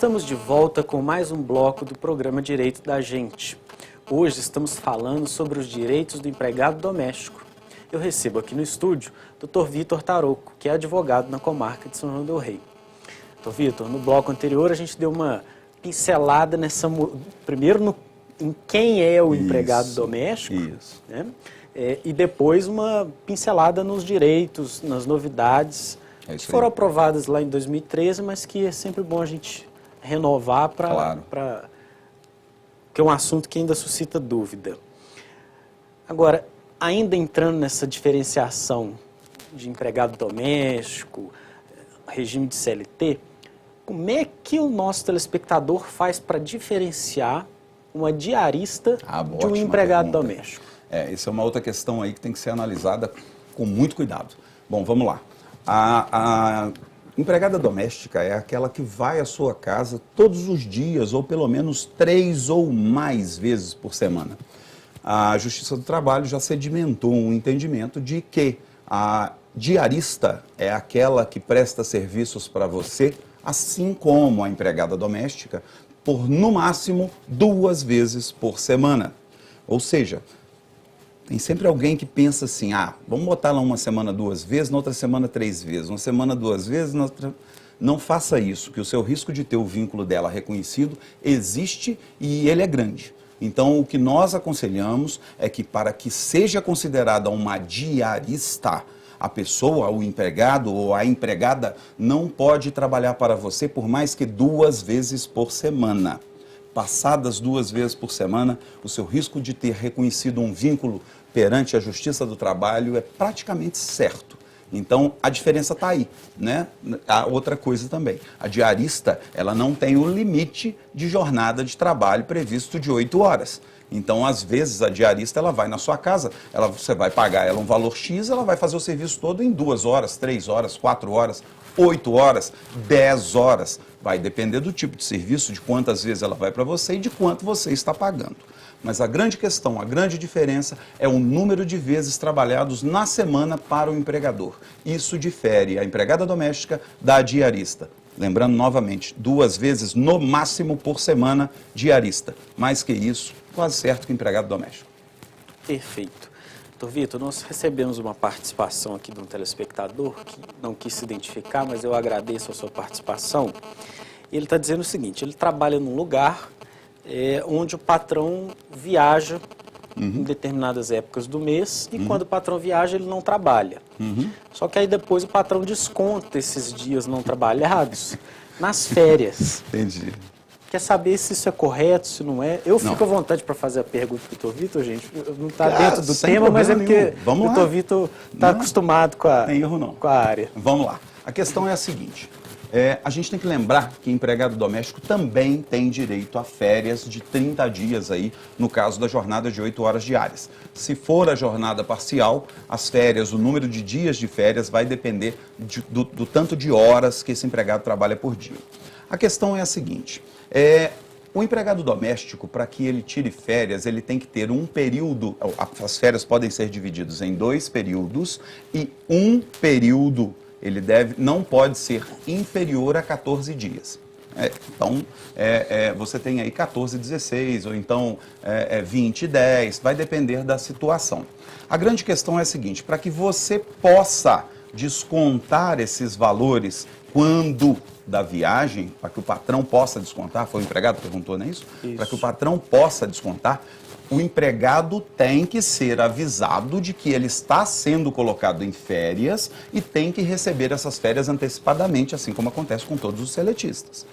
Estamos de volta com mais um bloco do programa Direito da Gente. Hoje estamos falando sobre os direitos do empregado doméstico. Eu recebo aqui no estúdio o Dr. Vitor Taroco, que é advogado na comarca de São João del Rei. Dr. Vitor, no bloco anterior a gente deu uma pincelada primeiro em quem é o empregado doméstico, né? E depois uma pincelada nos direitos, nas novidades que foram aprovadas lá em 2013, mas que é sempre bom a gente renovar que é um assunto que ainda suscita dúvida. Agora, ainda entrando nessa diferenciação de empregado doméstico, regime de CLT, como é que o nosso telespectador faz para diferenciar uma diarista de um empregado doméstico? Essa é uma outra questão aí que tem que ser analisada com muito cuidado. Bom, vamos lá. A empregada doméstica é aquela que vai à sua casa todos os dias, ou pelo menos 3 ou mais vezes por semana. A Justiça do Trabalho já sedimentou um entendimento de que a diarista é aquela que presta serviços para você, assim como a empregada doméstica, por no máximo 2 vezes por semana. Ou seja, tem sempre alguém que pensa assim, vamos botar lá uma semana 2 vezes, na outra semana 3 vezes, uma semana 2 vezes, na outra... Não faça isso, que o seu risco de ter o vínculo dela reconhecido existe e ele é grande. Então, o que nós aconselhamos é que para que seja considerada uma diarista, a pessoa, o empregado ou a empregada não pode trabalhar para você por mais que 2 vezes por semana. Passadas 2 vezes por semana, o seu risco de ter reconhecido um vínculo perante a Justiça do Trabalho é praticamente certo. Então, a diferença está aí, né? A outra coisa também, a diarista, ela não tem o limite de jornada de trabalho previsto de 8 horas. Então, às vezes, a diarista, ela vai na sua casa, você vai pagar ela um valor X, ela vai fazer o serviço todo em 2 horas, 3 horas, 4 horas, 8 horas, 10 horas. Vai depender do tipo de serviço, de quantas vezes ela vai para você e de quanto você está pagando. Mas a grande questão, a grande diferença é o número de vezes trabalhados na semana para o empregador. Isso difere a empregada doméstica da diarista. Lembrando novamente, 2 vezes no máximo por semana diarista. Mais que isso, quase certo que empregado doméstico. Perfeito. Dr. Vitor, nós recebemos uma participação aqui de um telespectador que não quis se identificar, mas eu agradeço a sua participação. Ele está dizendo o seguinte, ele trabalha num lugar onde o patrão viaja em determinadas épocas do mês e quando o patrão viaja ele não trabalha. Só que aí depois o patrão desconta esses dias não trabalhados nas férias. Entendi. Quer saber se isso é correto, se não é? Eu fico à vontade para fazer a pergunta para o Dr. Vitor, gente. Não está dentro do tema, mas é porque o Dr. Vitor está acostumado com a área. Vamos lá. A questão é a seguinte. A gente tem que lembrar que empregado doméstico também tem direito a férias de 30 dias aí, no caso da jornada de 8 horas diárias. Se for a jornada parcial, as férias, o número de dias de férias vai depender do tanto de horas que esse empregado trabalha por dia. A questão é a seguinte, o empregado doméstico, para que ele tire férias, ele tem que ter um período, as férias podem ser divididas em 2 períodos e um período ele não pode ser inferior a 14 dias. Então, você tem aí 14, 16, ou então 20, 10, vai depender da situação. A grande questão é a seguinte, para que você possa descontar esses valores quando da viagem, para que o patrão possa descontar, foi o empregado que perguntou, não é isso? Para que o patrão possa descontar, o empregado tem que ser avisado de que ele está sendo colocado em férias e tem que receber essas férias antecipadamente, assim como acontece com todos os seletistas,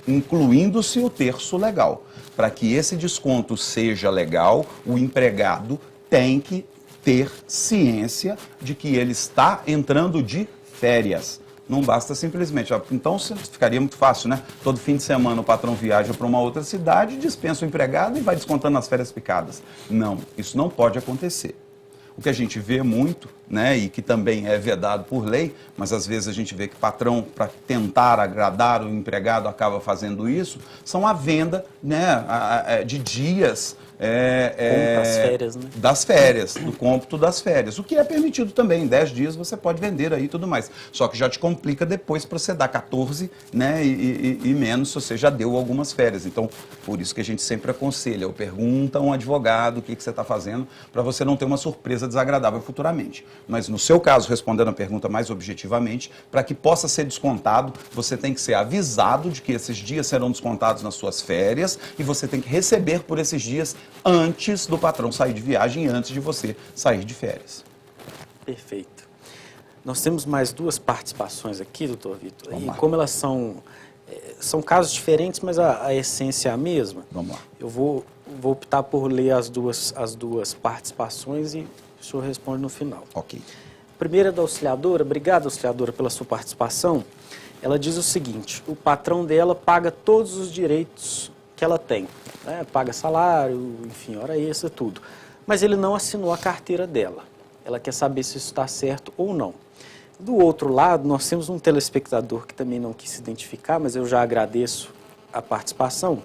incluindo-se o terço legal. Para que esse desconto seja legal, o empregado tem que ter ciência de que ele está entrando de férias. Não basta simplesmente, então ficaria muito fácil, né? Todo fim de semana o patrão viaja para uma outra cidade, dispensa o empregado e vai descontando as férias picadas. Não, isso não pode acontecer. O que a gente vê muito né, e que também é vedado por lei, mas às vezes a gente vê que patrão, para tentar agradar o empregado, acaba fazendo isso, são a venda, né, de dias das férias, né? Das férias, do cômputo das férias. O que é permitido também, em 10 dias você pode vender aí e tudo mais. Só que já te complica depois para você dar 14, né, e menos se você já deu algumas férias. Então, por isso que a gente sempre aconselha, ou pergunta a um advogado o que você está fazendo, para você não ter uma surpresa desagradável futuramente. Mas no seu caso, respondendo a pergunta mais objetivamente, para que possa ser descontado, você tem que ser avisado de que esses dias serão descontados nas suas férias e você tem que receber por esses dias antes do patrão sair de viagem, antes de você sair de férias. Perfeito. Nós temos mais duas participações aqui, doutor Vitor, Vamos e lá. como elas são casos diferentes, mas a essência é a mesma. Vamos lá. Eu vou optar por ler as duas participações e o senhor responde no final. Ok. Primeira da auxiliadora, obrigado, auxiliadora, pela sua participação. Ela diz o seguinte: o patrão dela paga todos os direitos que ela tem, né? Paga salário, enfim, hora extra, tudo. Mas ele não assinou a carteira dela. Ela quer saber se isso está certo ou não. Do outro lado, nós temos um telespectador que também não quis se identificar, mas eu já agradeço a participação.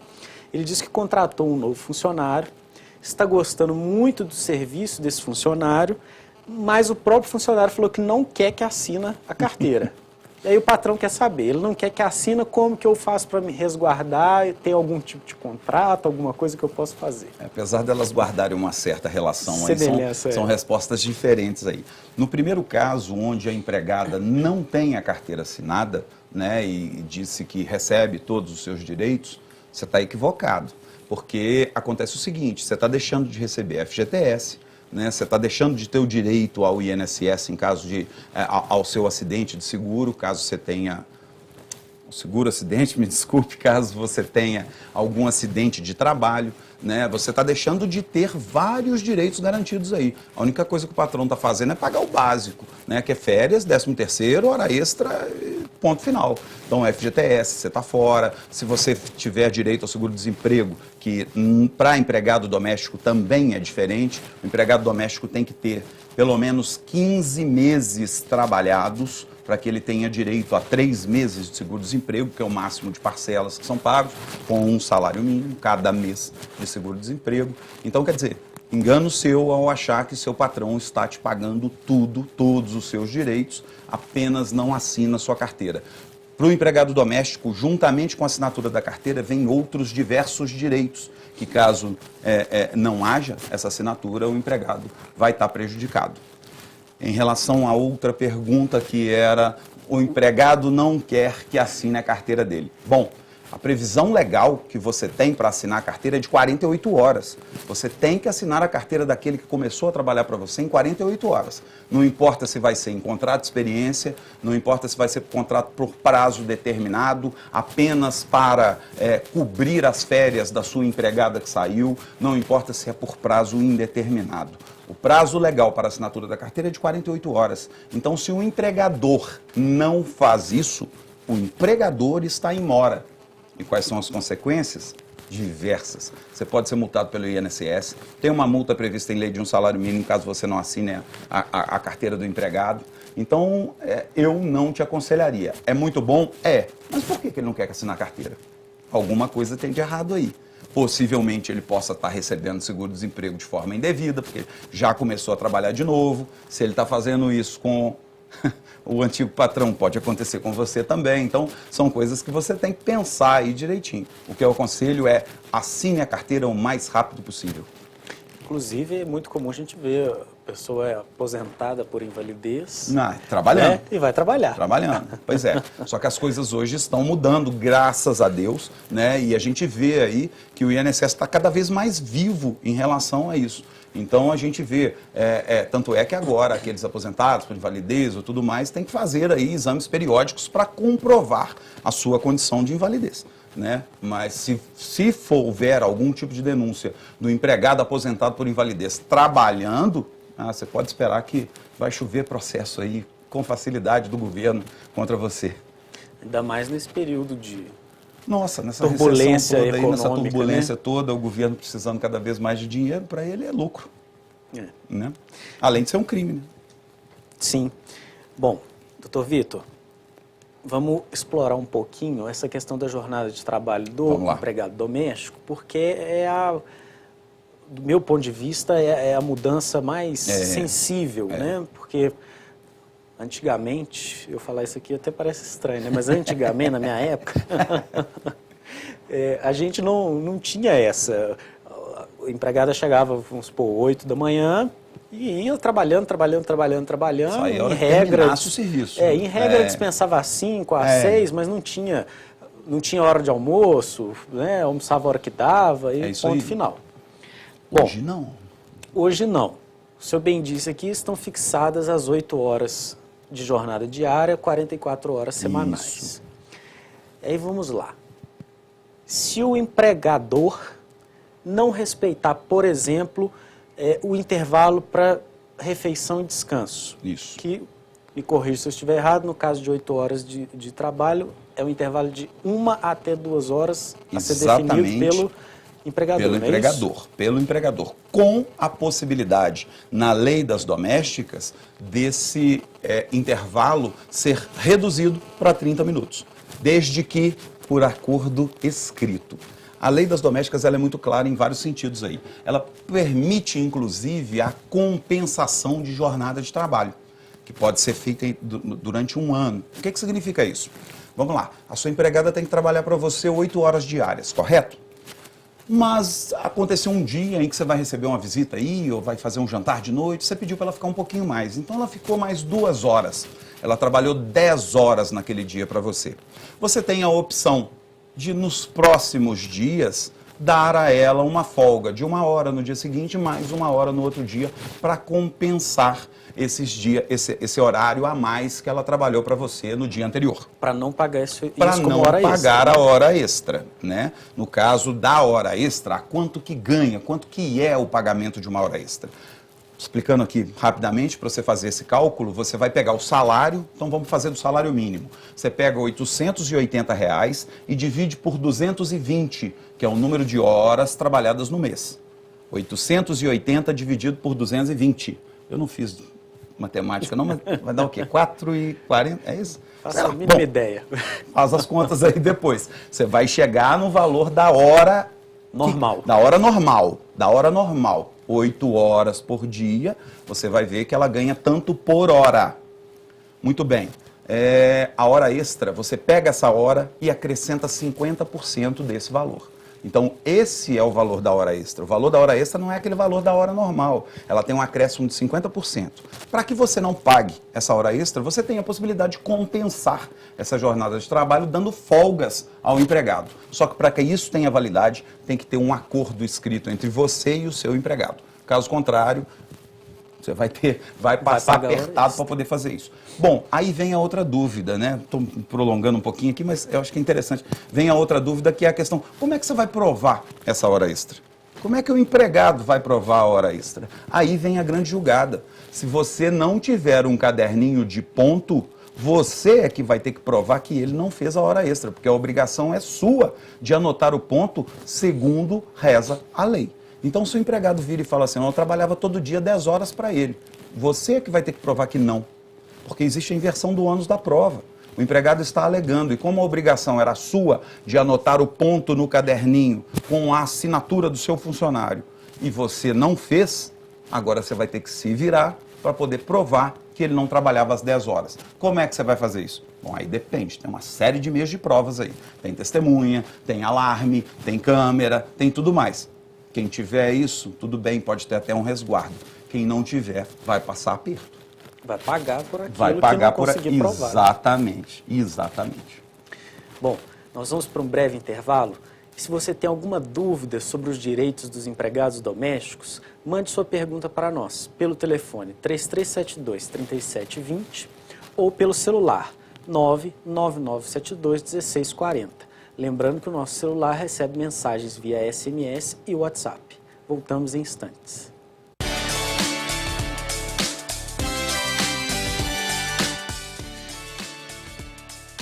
Ele diz que contratou um novo funcionário, está gostando muito do serviço desse funcionário, mas o próprio funcionário falou que não quer que assina a carteira. E aí o patrão quer saber, ele não quer que assina, como que eu faço para me resguardar, tem algum tipo de contrato, alguma coisa que eu possa fazer? Apesar delas guardarem uma certa relação, aí, são respostas diferentes aí. No primeiro caso, onde a empregada não tem a carteira assinada, né, e disse que recebe todos os seus direitos, você está equivocado, porque acontece o seguinte, você está deixando de receber FGTS, né, você está deixando de ter o direito ao INSS em caso de, ao seu acidente de seguro, caso você tenha, seguro acidente, me desculpe, caso você tenha algum acidente de trabalho, né, você está deixando de ter vários direitos garantidos aí. A única coisa que o patrão está fazendo é pagar o básico, né, que é férias, 13º, hora extra, ponto final. Então, FGTS, você está fora. Se você tiver direito ao seguro-desemprego, que para empregado doméstico também é diferente, o empregado doméstico tem que ter pelo menos 15 meses trabalhados para que ele tenha direito a 3 meses de seguro-desemprego, que é o máximo de parcelas que são pagos, com um salário mínimo cada mês de seguro-desemprego. Então, quer dizer, engano seu ao achar que seu patrão está te pagando tudo, todos os seus direitos, apenas não assina sua carteira. Para o empregado doméstico, juntamente com a assinatura da carteira, vem outros diversos direitos, que caso não haja essa assinatura, o empregado vai estar prejudicado. Em relação à outra pergunta, que era o empregado não quer que assine a carteira dele. Bom, a previsão legal que você tem para assinar a carteira é de 48 horas. Você tem que assinar a carteira daquele que começou a trabalhar para você em 48 horas. Não importa se vai ser em contrato de experiência, não importa se vai ser contrato por prazo determinado, apenas para cobrir as férias da sua empregada que saiu, não importa se é por prazo indeterminado. O prazo legal para a assinatura da carteira é de 48 horas. Então, se o empregador não faz isso, o empregador está em mora. E quais são as consequências? Diversas. Você pode ser multado pelo INSS, tem uma multa prevista em lei de um salário mínimo caso você não assine a carteira do empregado. Então, eu não te aconselharia. É muito bom? É. Mas por que ele não quer assinar a carteira? Alguma coisa tem de errado aí. Possivelmente ele possa estar recebendo seguro-desemprego de forma indevida, porque já começou a trabalhar de novo. Se ele está fazendo isso com o antigo patrão, pode acontecer com você também. Então, são coisas que você tem que pensar aí direitinho. O que eu aconselho é assine a carteira o mais rápido possível. Inclusive, é muito comum a gente ver a pessoa aposentada por invalidez. Trabalhando. Né? E vai trabalhar. Trabalhando, pois é. Só que as coisas hoje estão mudando, graças a Deus, né? E a gente vê aí que o INSS está cada vez mais vivo em relação a isso. Então a gente vê, tanto é que agora aqueles aposentados por invalidez ou tudo mais têm que fazer aí exames periódicos para comprovar a sua condição de invalidez. Né? Mas se houver algum tipo de denúncia do empregado aposentado por invalidez trabalhando, você pode esperar que vai chover processo aí com facilidade do governo contra você. Ainda mais nesse período de nessa turbulência toda, econômica, nessa turbulência, né? toda, o governo precisando cada vez mais de dinheiro, para ele é lucro. Né? Além de ser um crime. Né? Sim. Bom, doutor Vitor, vamos explorar um pouquinho essa questão da jornada de trabalho do empregado doméstico, porque do meu ponto de vista, é a mudança mais sensível, né? Porque antigamente, eu falar isso aqui até parece estranho, né? Mas antigamente, na minha época, a gente não tinha essa. A empregada chegava, vamos supor, 8 da manhã e ia trabalhando. Saía a hora em regra, o serviço. Em regra dispensava às 5, às 6, mas não tinha hora de almoço, né? Almoçava a hora que dava e ponto final. Bom, hoje não. Hoje não. O senhor bem disse aqui, estão fixadas as 8 horas de jornada diária, 44 horas semanais. Isso. Aí vamos lá. Se o empregador não respeitar, por exemplo, o intervalo para refeição e descanso. Isso. Que, me corrija se eu estiver errado, no caso de 8 horas de trabalho, é um intervalo de 1 até 2 horas a ser definido pelo empregador. Pelo empregador. Com a possibilidade, na lei das domésticas, desse intervalo ser reduzido para 30 minutos. Desde que por acordo escrito. A lei das domésticas ela é muito clara em vários sentidos aí. Ela permite, inclusive, a compensação de jornada de trabalho, que pode ser feita durante um ano. O que significa isso? Vamos lá, a sua empregada tem que trabalhar para você 8 horas diárias, correto? Mas aconteceu um dia em que você vai receber uma visita aí, ou vai fazer um jantar de noite, você pediu para ela ficar um pouquinho mais. Então ela ficou mais 2 horas. Ela trabalhou 10 horas naquele dia para você. Você tem a opção de, nos próximos dias, dar a ela uma folga de 1 hora no dia seguinte, mais 1 hora no outro dia, para compensar esse horário a mais que ela trabalhou para você no dia anterior. Para não pagar isso como Para hora extra. não pagar a hora extra, né? No caso da hora extra, quanto que ganha, quanto que é o pagamento de uma hora extra? Explicando aqui rapidamente, para você fazer esse cálculo, você vai pegar o salário, então vamos fazer do salário mínimo. Você pega R$ 880 e divide por 220, que é o número de horas trabalhadas no mês. 880 dividido por 220. Eu não fiz matemática não, mas vai dar o quê? 4,40? É isso? Faça a mínima ideia. Faz as contas aí depois. Você vai chegar no valor da hora normal. Da hora normal. 8 horas por dia, você vai ver que ela ganha tanto por hora. Muito bem. A hora extra, você pega essa hora e acrescenta 50% desse valor. Então, esse é o valor da hora extra. O valor da hora extra não é aquele valor da hora normal. Ela tem um acréscimo de 50%. Para que você não pague essa hora extra, você tem a possibilidade de compensar essa jornada de trabalho dando folgas ao empregado. Só que para que isso tenha validade, tem que ter um acordo escrito entre você e o seu empregado. Caso contrário, você vai passar apertado para poder fazer isso. Bom, aí vem a outra dúvida, né? Estou prolongando um pouquinho aqui, mas eu acho que é interessante. Vem a outra dúvida, que é a questão, como é que você vai provar essa hora extra? Como é que o empregado vai provar a hora extra? Aí vem a grande julgada. Se você não tiver um caderninho de ponto, você é que vai ter que provar que ele não fez a hora extra, porque a obrigação é sua de anotar o ponto segundo reza a lei. Então, se o empregado vira e fala assim, eu trabalhava todo dia 10 horas para ele, você é que vai ter que provar que não, porque existe a inversão do ônus da prova. O empregado está alegando, e como a obrigação era sua de anotar o ponto no caderninho com a assinatura do seu funcionário, e você não fez, agora você vai ter que se virar para poder provar que ele não trabalhava às 10 horas. Como é que você vai fazer isso? Bom, aí depende, tem uma série de meios de provas aí. Tem testemunha, tem alarme, tem câmera, tem tudo mais. Quem tiver isso, tudo bem, pode ter até um resguardo. Quem não tiver, vai passar aperto. Vai pagar por aquilo vai pagar que não conseguir provar. Exatamente. Bom, nós vamos para um breve intervalo. E se você tem alguma dúvida sobre os direitos dos empregados domésticos, mande sua pergunta para nós pelo telefone 3372-3720 ou pelo celular 99972-1640. Lembrando que o nosso celular recebe mensagens via SMS e WhatsApp. Voltamos em instantes.